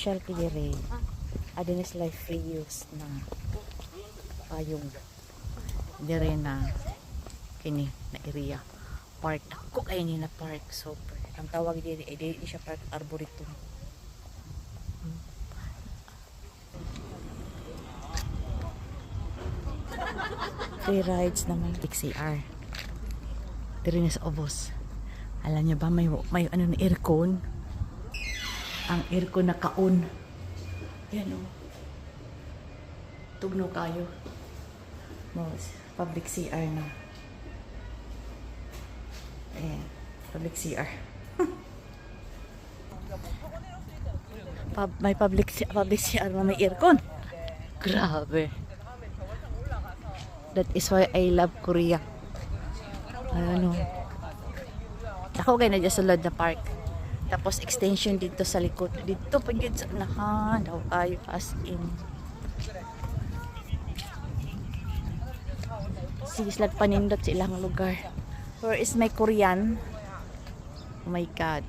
Shell kidire. Adines life free use na payong dire na kini na area park ako kay ni na park super ang tawag diri ay di siya park arboretum. Free rides naman XCR diri na sa Obos. Alam niyo ba may ano na aircon, ang aircon na kaon yan o tugno kayo mo public CR na. Ayan, public CR. May public CR na may aircon. Grabe. That is why I love Korea. Ano. Ako kayo na dyan sa Lod na Park. Tapos extension dito sa likod. Dito pa dyan sa unahan. Daw kayo as in. Sigislag panindot sa ilang lugar. Where is my Korean? Oh my God.